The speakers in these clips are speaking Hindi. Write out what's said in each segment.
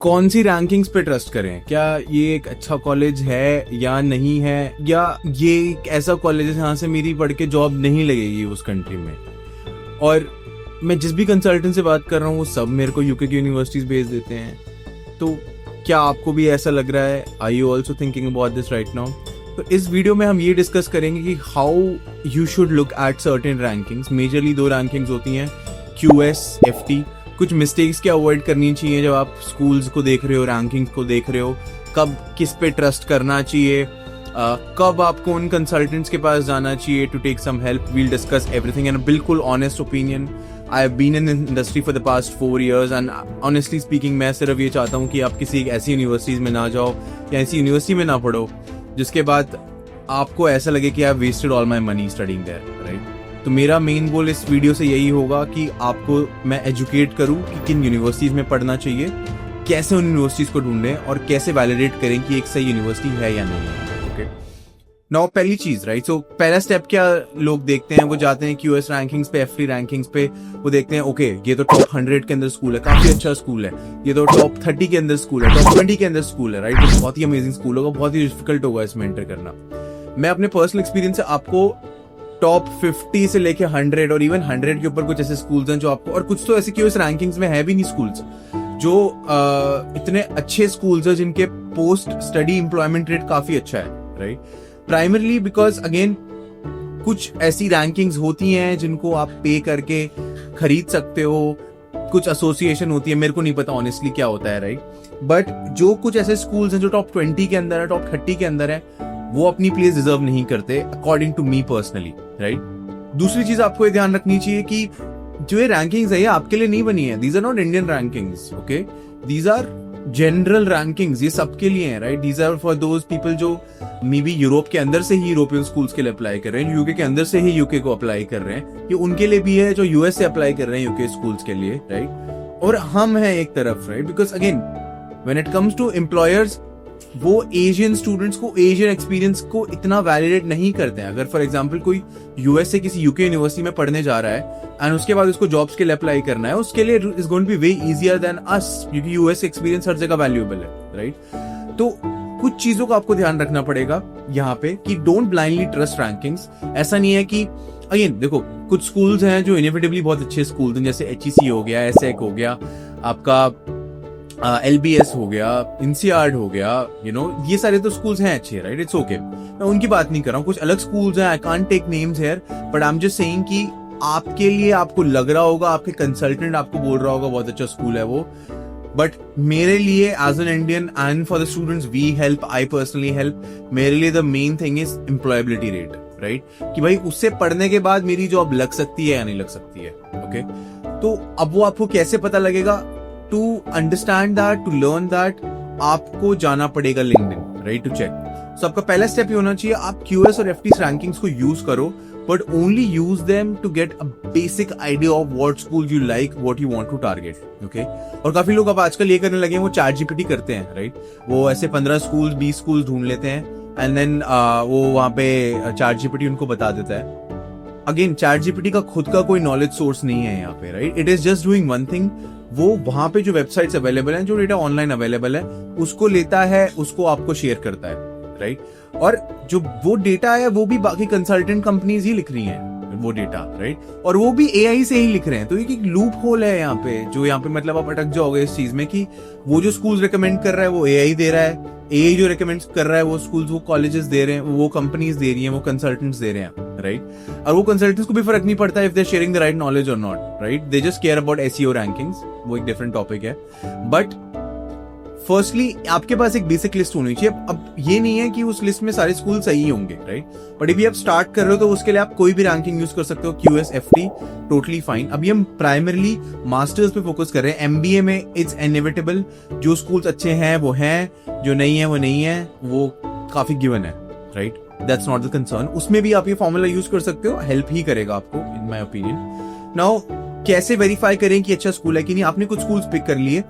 कौन सी रैंकिंग्स पे ट्रस्ट करें? क्या ये एक अच्छा कॉलेज है या नहीं है, या ये एक ऐसा कॉलेज है जहाँ से मेरी पढ़ के जॉब नहीं लगेगी उस कंट्री में? और मैं जिस भी कंसल्टेंट से बात कर रहा हूँ वो सब मेरे को यूके की यूनिवर्सिटीज भेज देते हैं। तो क्या आपको भी ऐसा लग रहा है? Are you also thinking about this right now? तो इस वीडियो में हम ये डिस्कस करेंगे कि how you should look at certain rankings. Majorly दो रैंकिंग्स होती हैं, QS, FT। कुछ मिस्टेक्स क्या अवॉइड करनी चाहिए जब आप स्कूल्स को देख रहे हो, रैंकिंग्स को देख रहे हो, कब किस पे ट्रस्ट करना चाहिए, कब आपको उन कंसल्टेंट्स के पास जाना चाहिए to take some help. We'll discuss everything in a बिल्कुल honest opinion. I have been in industry for the past 4 years and honestly speaking मैं सिर्फ ये चाहता हूँ कि आप किसी एक ऐसी यूनिवर्सिटीज में ना जाओ या ऐसी यूनिवर्सिटी में ना पढ़ो जिसके बाद आपको ऐसा लगे कि I wasted all my money studying there, right? तो मेरा मेन गोल इस वीडियो से यही होगा कि आपको मैं एजुकेट करूं कि किन यूनिवर्सिटीज में पढ़ना चाहिए, कैसे उन यूनिवर्सिटीज को ढूंढें और कैसे वैलिडेट करें कि एक सही यूनिवर्सिटी है या नहीं है। ओके, नाउ पहली चीज, राइट? सो पहला स्टेप क्या लोग देखते हैं, वो जाते हैं QS रैंकिंग्स पे, FT रैंकिंग्स पे, वो देखते हैं ओके ये तो टॉप 100 के अंदर स्कूल है, काफी अच्छा स्कूल है, ये तो टॉप 30 के अंदर स्कूल है, टॉप 20 के अंदर स्कूल है, राइट? तो बहुत ही अमेजिंग स्कूल होगा, बहुत ही डिफिकल्ट होगा इसमें एंटर करना। मैं अपने पर्सनल एक्सपीरियंस से आपको टॉप 50 से लेके 100 और इवन 100 के ऊपर कुछ ऐसे स्कूल्स हैं जो आपको, और कुछ तो ऐसे QS रैंकिंग्स में है भी नहीं स्कूल्स जो इतने अच्छे स्कूल्स हैं जिनके पोस्ट स्टडी एम्प्लॉयमेंट रेट काफी अच्छा है, राइट? प्राइमरली बिकॉज अगेन कुछ ऐसी रैंकिंग्स होती हैं जिनको आप पे करके खरीद सकते हो, कुछ एसोसिएशन होती है, मेरे को नहीं पता ऑनेस्टली क्या होता है, राइट? बट जो कुछ ऐसे स्कूल्स हैं जो टॉप 20 के अंदर है, टॉप 30 के अंदर है, वो अपनी प्लेस डिजर्व नहीं करते according to me personally, right? दूसरी चीज आपको ये ध्यान रखनी चाहिए कि जो ये रैंकिंग्स है ये आपके लिए नहीं बनी है। These are not Indian rankings, okay? These are general rankings, ये सबके लिए हैं, right? These are for those people जो मे बी यूरोप के अंदर से ही यूरोपियन स्कूल्स के लिए अप्लाई कर रहे हैं, यूके के अंदर से ही यूके को अप्लाई कर रहे हैं, ये उनके लिए भी है जो US से अप्लाई कर रहे हैं यूके स्कूल्स के लिए, राइट? और हम हैं एक तरफ, right? Because again when it comes to employers, वो एशियन स्टूडेंट्स को, एशियन एक्सपीरियंस को इतना वैलिडेट नहीं करते हैं। अगर फॉर एग्जांपल कोई US से किसी यूके यूनिवर्सिटी में पढ़ने जा रहा है एंड उसके बाद उसको जॉब्स के लिए अप्लाई करना है, उसके लिए is going to be way easier than us, क्योंकि US एक्सपीरियंस हर जगह वैल्यूएबल है, राइट? तो कुछ चीजों का आपको ध्यान रखना पड़ेगा यहाँ पे कि डोंट ब्लाइंडली ट्रस्ट रैंकिंग्स। ऐसा नहीं है कि अगेन देखो, कुछ स्कूल्स हैं जो इनएविटेबली बहुत अच्छे स्कूल्स हैं, जैसे HEC हो गया, SEC हो गया, आपका LBS हो गया, INSEAD हो गया, ये सारे तो स्कूल्स हैं अच्छे, राइट? इट्स ओके, मैं उनकी बात नहीं कर रहा हूँ। कुछ अलग स्कूल्स हैं, I can't take names here, but I am just saying कि आपके लिए आपको लग रहा होगा, आपके कंसल्टेंट आपको बोल रहा होगा बहुत अच्छा स्कूल है वो, बट मेरे लिए as an Indian and for the students we help, I personally help, मेरे लिए the main thing is employability rate, right? कि भाई उससे पढ़ने के बाद मेरी जॉब लग सकती है या नहीं लग सकती है, ओके? तो अब वो आपको कैसे पता लगेगा? To understand that, to learn that, आपको जाना पड़ेगा LinkedIn, right, to check. So आपका पहला स्टेप ये होना चाहिए, आप QS और FT रैंकिंग्स को यूज करो, but only use them to get a basic idea of what schools you like, what you want to target, okay? और काफी लोग अब आजकल ये करने लगे हैं, वो ChatGPT करते हैं, राइट? वो ऐसे 15 स्कूल 20 स्कूल ढूंढ लेते हैं एंड देन वो वहां पे ChatGPT उनको बता देता है। अगेन ChatGPT का खुद का कोई नॉलेज सोर्स नहीं है यहाँ पे, right? It is just doing one thing. वो वहां पे जो वेबसाइट्स अवेलेबल हैं, जो डेटा ऑनलाइन अवेलेबल है, उसको लेता है, उसको आपको शेयर करता है, राइट? और जो वो डेटा है वो भी बाकी कंसल्टेंट कंपनीज ही लिख रही हैं वो डेटा, राइट? और वो भी AI से ही लिख रहे हैं। तो एक लूप होल है यहाँ पे, जो यहाँ पे मतलब आप अटक जाओगे इस चीज में कि वो जो स्कूल्स रिकमेंड कर रहा है वो AI दे रहा है, AI जो रिकमेंड कर रहा है वो स्कूल्स, वो कॉलेजेस दे रहे हैं, वो कंपनीज दे रही हैं, वो कंसल्टेंट्स दे रहे हैं, राइट? और वो कंसल्टेंट्स को भी फर्क नहीं पड़ता if they are sharing the right knowledge और not, right? They just care about SEO rankings, वो एक डिफरेंट टॉपिक है। बट फर्स्टली आपके पास एक बेसिक लिस्ट होनी चाहिए। अब ये नहीं है कि उस लिस्ट में सारे स्कूल सही होंगे, राइट? बट अभी आप स्टार्ट कर रहे हो तो उसके लिए आप कोई भी रैंकिंग यूज कर सकते हो, QS, FT, टोटली फाइन। अभी हम प्राइमरली मास्टर्स पे फोकस कर रहे हैं। MBA में इट्स इनएविटेबल, जो स्कूल्स अच्छे हैं वो हैं, जो नहीं है वो नहीं है, वो काफी गिवन है, right? That's not the concern. उसमें भी आप ये फॉर्मूला यूज कर सकते हो, हेल्प ही करेगा आपको इन माय ओपिनियन। नाउ कैसे वेरीफाई करें कि अच्छा स्कूल है कि नहीं? आपने कुछ स्कूल्स पिक कर लिए,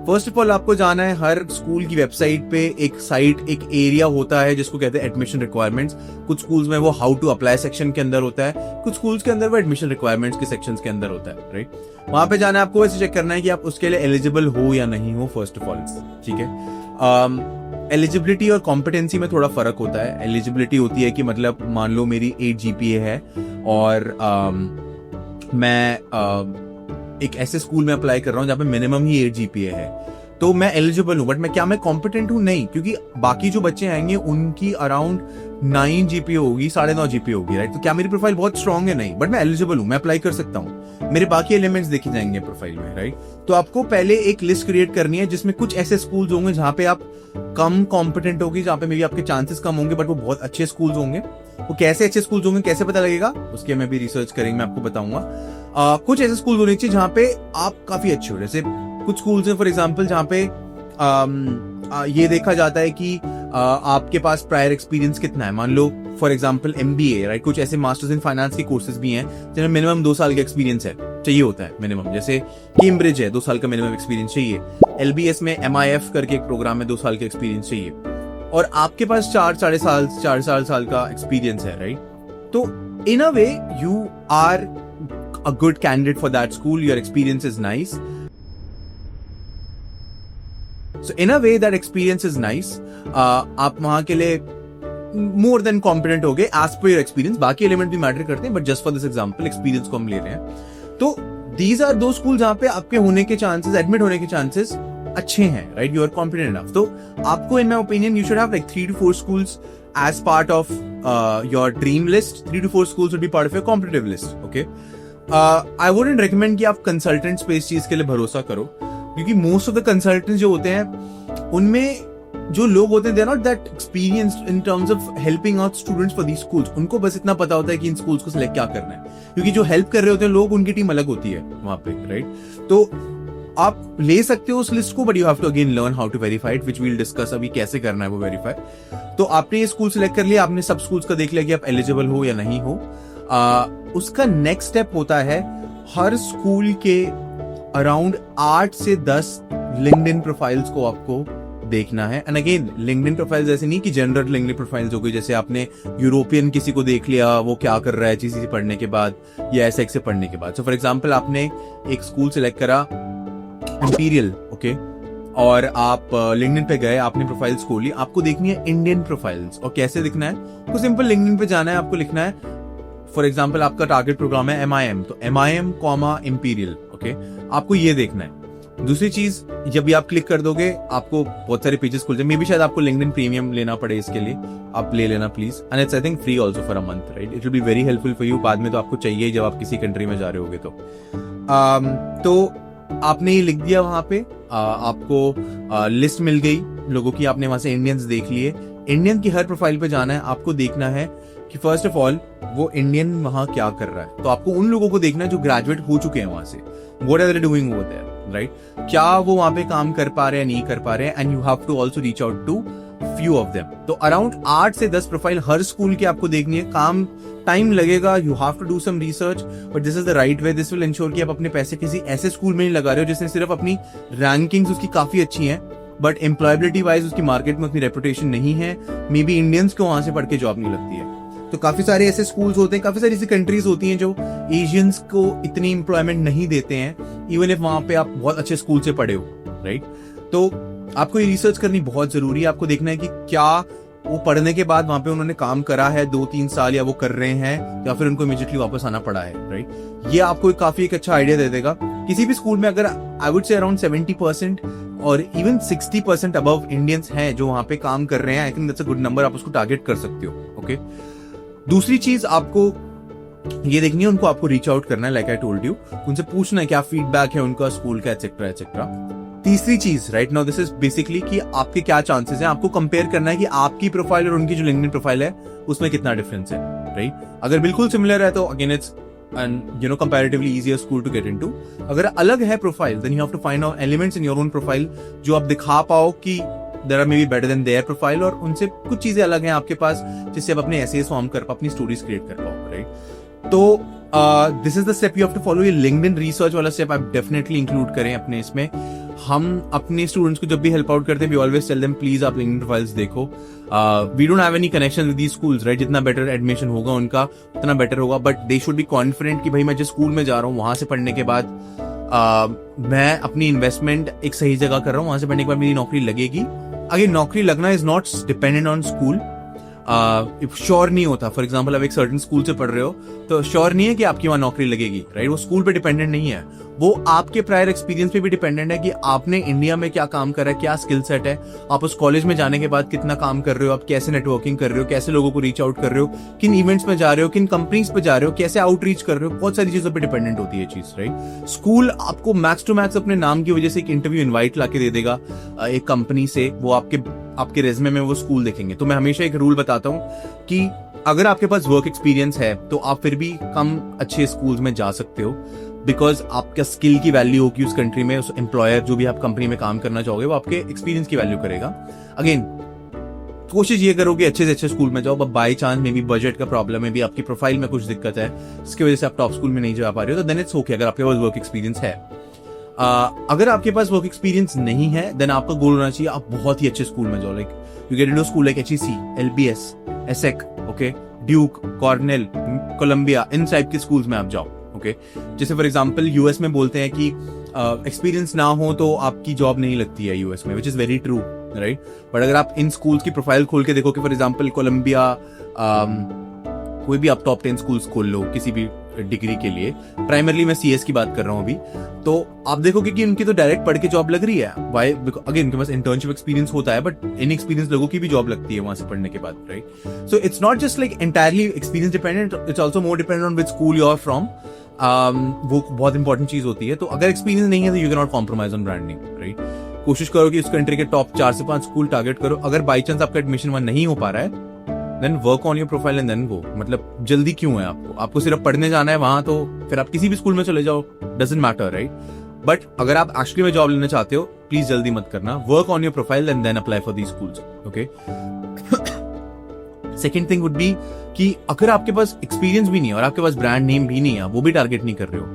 फर्स्ट ऑफ ऑल आपको जाना है हर स्कूल की वेबसाइट पे, एक एरिया होता है जिसको कहते हैं एडमिशन रिक्वायरमेंट्स। कुछ स्कूल्स में वो हाउ टू अप्लाई सेक्शन के अंदर होता है, कुछ स्कूल्स के अंदर वो एडमिशन रिक्वायरमेंट्स के सेक्शंस के अंदर होता है, राइट। वहां पे जाना है आपको, वैसे चेक करना है कि आप उसके लिए एलिजिबल हो या नहीं हो फर्स्ट ऑफ ऑल, ठीक है। एलिजिबिलिटी और कॉम्पिटेंसी में थोड़ा फर्क होता है। एलिजिबिलिटी होती है कि मतलब मान लो मेरी 8 GPA है और मैं एक ऐसे स्कूल में अप्लाई कर रहा हूँ जहाँ पे मिनिमम ही 8 GPA है, तो मैं एलिजिबल हूँ, बट मैं कॉम्पिटेंट हूँ? नहीं, क्योंकि बाकी जो बच्चे आएंगे उनकी अराउंड 9 GPA होगी, 9.5 GPA होगी, राइट। तो क्या मेरी प्रोफाइल बहुत स्ट्रांग है? नहीं, बट मैं एलिजिबल हूँ, मैं अप्लाई कर सकता हूँ। मेरे बाकी एलिमेंट्स देखे जाएंगे प्रोफाइल में, राइट। तो आपको पहले एक लिस्ट क्रिएट करनी है जिसमें कुछ ऐसे स्कूल्स होंगे जहाँ पे आप कम कॉम्पिटेंट होगी, जहाँ पे मे बी आपके चांसेस कम होंगे, बट वो बहुत अच्छे स्कूल्स होंगे। वो कैसे अच्छे स्कूल्स होंगे, कैसे पता लगेगा, उसके मैं भी रिसर्च करेंगे, मैं आपको बताऊंगा। कुछ ऐसे स्कूल होने चाहिए जहाँ पे आप काफी अच्छे हो। जैसे कुछ स्कूल्स हैं फॉर एग्जांपल जहाँ पे ये देखा जाता है कि आपके पास प्रायर एक्सपीरियंस कितना है। मान लो फॉर एग्जांपल MBA, राइट। कुछ ऐसे मास्टर्स इन फाइनेंस के कोर्सेज भी हैं जिनमें मिनिमम 2 साल का एक्सपीरियंस है, चाहिए होता है मिनिमम। जैसे कैम्ब्रिज है, 2 साल का मिनिमम एक्सपीरियंस चाहिए। LBS में MIF करके एक प्रोग्राम में 2 साल का एक्सपीरियंस चाहिए, और आपके पास 4 साल का एक्सपीरियंस है, राइट। तो in a way you are a good candidate for that school, your experience is nice, so in a way that experience is nice, आप वहां के लिए more than competent हो गए as per your experience। बाकी एलिमेंट भी मैटर करते हैं, but just for this example experience को हम ले रहे हैं। तो these are those schools जहां पे आपके होने के चांसेस, एडमिट होने के चांसेस अच्छे हैं, right. You are competent enough. तो आपको in my opinion you should have like 3 to 4 schools as part of your dream list। 3 to 4 schools would be part of your competitive list, okay। I wouldn't recommend कि आप कंसल्टेंट्स पे इस चीज के लिए भरोसा करो, क्योंकि मोस्ट ऑफ द कंसल्टेंट्स जो होते हैं उनमें जो लोग होते हैं they are not that experienced in terms of helping out students for these schools. उनको बस इतना पता होता है कि इन स्कूल्स को सिलेक्ट क्या करना है, क्योंकि जो हेल्प कर रहे होते हैं लोग, उनकी टीम अलग होती है वहां पे, राइट। तो आप ले सकते हो उस लिस्ट को, but you have to again learn how to verify it, which we will discuss अभी कैसे करना है वो वेरीफाई। तो आपने ये स्कूल सिलेक्ट कर लिया, आपने सब स्कूल्स का देख लिया कि आप एलिजिबल हो या नहीं हो। उसका नेक्स्ट स्टेप होता है हर स्कूल के अराउंड 8 से 10 लिंक्डइन प्रोफाइल्स को आपको देखना है। एंड अगेन लिंक्डइन प्रोफाइल्स ऐसे नहीं कि जनरल लिंक्डइन प्रोफाइल्स हो गई, जैसे आपने यूरोपियन किसी को देख लिया वो क्या कर रहा है GCSE पढ़ने के बाद या SX से पढ़ने के बाद। सो फॉर एग्जांपल आपने एक स्कूल सिलेक्ट करा इंपीरियल, ओके, और आप लिंक्डइन पे गए, आपने प्रोफाइल्स खोली, आपको देखनी है इंडियन प्रोफाइल्स। और कैसे दिखना है, तो सिंपल लिंक्डइन पे जाना है, आपको लिखना है फॉर एग्जाम्पल आपका टारगेट प्रोग्राम है MIM, तो MIM, इंपीरियल, ओके, आपको ये देखना है। दूसरी चीज, जब भी आप क्लिक कर दोगे आपको बहुत सारे पेजेस खुल जाए। मे बी शायद आपको लिंक्डइन प्रीमियम लेना पड़े, इसके लिए आप ले लेना please, and it's I think free also for a month, right. It will be very helpful for you, बाद में तो आपको चाहिए जब आप किसी कंट्री में जा रहे होगे तो आपने ये लिख दिया वहां पे, आपको लिस्ट मिल गई लोगों की, आपने वहां से इंडियंस देख लिए। इंडियन की हर प्रोफाइल पे जाना है, आपको देखना है कि फर्स्ट ऑफ ऑल वो इंडियन वहां क्या कर रहा है। तो आपको उन लोगों को देखना है जो ग्रेजुएट हो चुके हैं वहां से, what are they doing over there, right. क्या वो वहां पे काम कर पा रहे हैं, नहीं कर पा रहे हैं, and you have to also reach out to few of them. तो अराउंड 8 से 10 प्रोफाइल हर स्कूल की आपको देखनी है। काम टाइम लगेगा, you have to do some research, but this is the right way. This will ensure कि आप अपने पैसे किसी ऐसे स्कूल में नहीं लगा रहे हो जिसने सिर्फ अपनी रैंकिंग्स उसकी काफी अच्छी हैं, बट एम्प्लॉयबिलिटी वाइज उसकी मार्केट में उतनी रेपुटेशन नहीं है, मे बी इंडियंस को वहां से पढ़ के जॉब नहीं लगती है। तो काफी सारे ऐसे स्कूल्स होते हैं, काफी सारी ऐसी कंट्रीज होती हैं जो एशियंस को इतनी एम्प्लॉयमेंट नहीं देते हैं, इवन इफ वहां पे आप बहुत अच्छे स्कूल से पढ़े हो, राइट। तो आपको ये रिसर्च करनी बहुत जरूरी है। आपको देखना है कि क्या वो पढ़ने के बाद वहां पे उन्होंने काम करा है 2-3 साल, या वो कर रहे हैं, या फिर उनको इमीडिएटली वापस आना पड़ा है, राइट। ये आपको काफी एक अच्छा आइडिया दे देगा। किसी भी स्कूल में अगर आई वुड से अराउंड 70% और इवन 60% अबव इंडियंस हैं जो वहां पे काम कर रहे हैं, I think that's a good number, आप उसको टारगेट कर सकते हो, ओके। दूसरी चीज आपको ये देखनी है, उनको आपको रीच आउट करना है, लाइक आई टोल्ड यू, उनसे पूछना है क्या फीडबैक है उनका स्कूल का, एटसेट्रा एटसेट्रा। तीसरी चीज, right now this is basically कि आपके क्या चांसेस हैं। आपको कंपेयर करना है कि आपकी प्रोफाइल और उनकी जो लिंक्डइन प्रोफाइल है उसमें कितना डिफरेंस है, राइट। अगर बिल्कुल सिमिलर है तो again it's and comparatively easier school to get into। अगर अलग है profile, then you have to find out elements in your own profile जो आप दिखा पाओ कि there are maybe better than their profile, और उनसे कुछ चीजें अलग हैं आपके पास जिससे आप अपने essays फॉर्म कर पाओ, अपनी स्टोरीज क्रिएट कर पाओ, राइट। तो this is the step you have to follow. ये लिंक्डइन रिसर्च वाला स्टेप आप डेफिनेटली इंक्लूड करें अपने इसमें। हम अपने स्टूडेंट्स को जब भी हेल्प आउट करते हैं, we always tell them please आप लिंक्डइन प्रोफाइल्स देखो. We don't have any connection with these schools, right. जितना बेटर एडमिशन होगा उनका उतना बेटर होगा, but they should be confident कि भाई मैं जिस स्कूल में जा रहा हूँ वहां से पढ़ने के बाद मैं अपनी इन्वेस्टमेंट एक सही जगह कर रहा हूँ, वहां से पढ़ने के बाद मेरी नौकरी लगेगी. अगर नौकरी लगना is not dependent on school. Sure नहीं होता. फॉर एग्जाम्पल आप एक सर्टेन स्कूल से पढ़ रहे हो तो श्योर नहीं है कि आपकी वहां नौकरी लगेगी, राइट. वो स्कूल पे डिपेंडेंट नहीं है, वो आपके प्रायर एक्सपीरियंस पे भी डिपेंडेंट है कि आपने इंडिया में क्या काम करा है, क्या स्किल सेट है, आप उस कॉलेज में जाने के बाद कितना काम कर रहे हो, आप कैसे नेटवर्किंग कर रहे हो, कैसे लोगों को रीच आउट कर रहे हो, किन इवेंट्स में जा रहे हो, किन कंपनीज पे जा रहे हो, कैसे आउटरीच कर रहे हो. बहुत सारी चीजों पर डिपेंडेंट होती है चीज, राइट. स्कूल आपको मैक्स टू मैक्स अपने नाम की वजह से एक इंटरव्यू इन्वाइट लाके दे देगा एक कंपनी से, वो आपके रेज्यूमे में वो स्कूल देखेंगे. तो मैं हमेशा एक रूल बताता हूँ कि अगर आपके पास वर्क एक्सपीरियंस है तो आप फिर भी कम अच्छे स्कूल्स में जा सकते हो, बिकॉज आपका स्किल की वैल्यू होगी उस कंट्री में. उस एम्प्लॉयर जो भी आप कंपनी में काम करना चाहोगे वो आपके एक्सपीरियंस की वैल्यू करेगा. अगेन कोशिश ये करो कि अच्छे से अच्छे स्कूल में जाओ. But by chance may be budget का प्रॉब्लम है, भी आपकी प्रोफाइल में कुछ दिक्कत है जिसकी वजह से आप टॉप स्कूल में नहीं जा पा रहे हो, तो देन इट्स ओके अगर आपके पास वर्क एक्सपीरियंस है. अगर आपके पास वर्क एक्सपीरियंस नहीं है देन आपका गोल होना चाहिए आप बहुत ही अच्छे स्कूल में जाओ. Like you get into school like HEC, LBS, ESSEC, okay, Duke, Cornell, Columbia, इन टाइप के स्कूल्स में आप जाओ. ओके, जैसे फॉर एग्जांपल यूएस में बोलते हैं कि एक्सपीरियंस ना हो तो आपकी जॉब नहीं लगती है यूएस में, which is very true, right. But अगर आप इन स्कूल्स की प्रोफाइल खोल के देखो कि फॉर एग्जांपल कोलंबिया, कोई भी आप टॉप 10 स्कूल्स खोल लो किसी भी डिग्री के लिए, प्राइमरली मैं CS की बात कर रहा हूँ अभी, तो आप देखोगे कि उनकी तो डायरेक्ट पढ़ के जॉब लग रही है. वाई? अगेन उनके पास इंटर्नशिप एक्सपीरियंस होता है, बट इनएक्सपीरियंस लोगों की भी जॉब लगती है वहां से पढ़ने के बाद, right. So it's not just like entirely experience dependent, it's also more dependent on which school you are from. वो बहुत इंपॉर्टेंट चीज होती है. तो अगर एक्सपीरियंस नहीं है तो you can not compromise on branding, right. कोशिश करो कि उस कंट्री के टॉप 4 से 5 स्कूल टारगेट करो. अगर बाई चांस आपका एडमिशन वहां नहीं हो पा रहा है then work on your profile and then go. मतलब जल्दी क्यों है आपको सिर्फ पढ़ने जाना है वहां, तो फिर आप किसी भी स्कूल में चले जाओ, डजंट मैटर, राइट. बट अगर आप एक्चुअली में जॉब लेना चाहते हो प्लीज जल्दी मत करना. Work on your profile and then apply for these schools, okay. Second thing would be कि अगर आपके पास एक्सपीरियंस भी नहीं है और आपके पास ब्रांड नेम भी नहीं है, वो भी टारगेट नहीं कर रहे हो,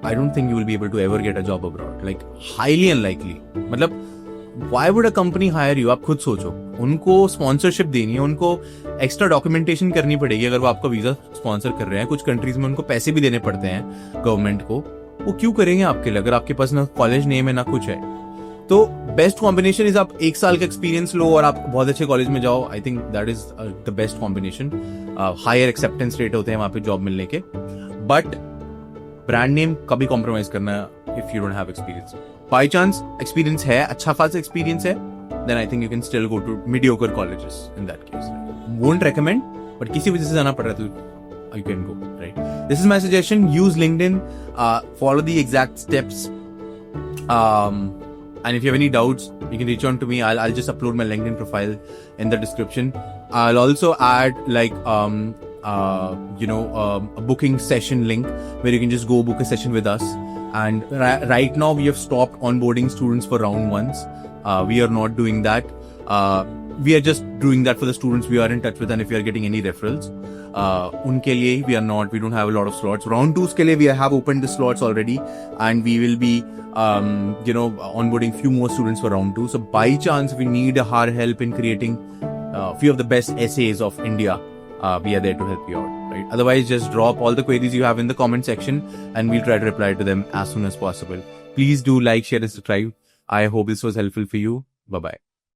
I don't think you will be able to ever get a job abroad. Like highly unlikely. मतलब why would a company hire you? आप खुद सोचो. उनको स्पॉन्सरशिप देनी है, उनको एक्स्ट्रा डॉक्यूमेंटेशन करनी पड़ेगी अगर वो आपका वीजा स्पॉन्सर कर रहे हैं. कुछ कंट्रीज में उनको पैसे भी देने पड़ते हैं गवर्नमेंट को. वो क्यों करेंगे आपके लिए अगर आपके पास ना कॉलेज नेम है ना कुछ है? तो बेस्ट कॉम्बिनेशन इज आप 1 साल का एक्सपीरियंस लो और आप बहुत अच्छे कॉलेज में जाओ. I think that is the best combination. Higher acceptance rate होते हैं वहां पे जॉब मिलने के. बट ब्रांड नेम कभी कॉम्प्रोमाइज करना if you don't have experience. By chance experience है, अच्छा खासा एक्सपीरियंस है, then I think you can still go to mediocre colleges in that case. Won't recommend, but किसी वजह से जाना पड़ रहा है तो you can go, right? This is my suggestion. Use LinkedIn. Follow the exact steps. And if you have any doubts, you can reach on to me. I'll just upload my LinkedIn profile in the description. I'll also add like a booking session link where you can just go book a session with us. And right now we have stopped onboarding students for round 1s. We are not doing that. We are just doing that for the students we are in touch with, and if you are getting any referrals, unke liye we don't have a lot of slots. Round 2s ke liye we have opened the slots already, and we will be onboarding few more students for round 2. So by chance we need our help in creating few of the best essays of India. We are there to help you out, right? Otherwise, just drop all the queries you have in the comment section and we'll try to reply to them as soon as possible. Please do like, share and subscribe. I hope this was helpful for you. Bye-bye.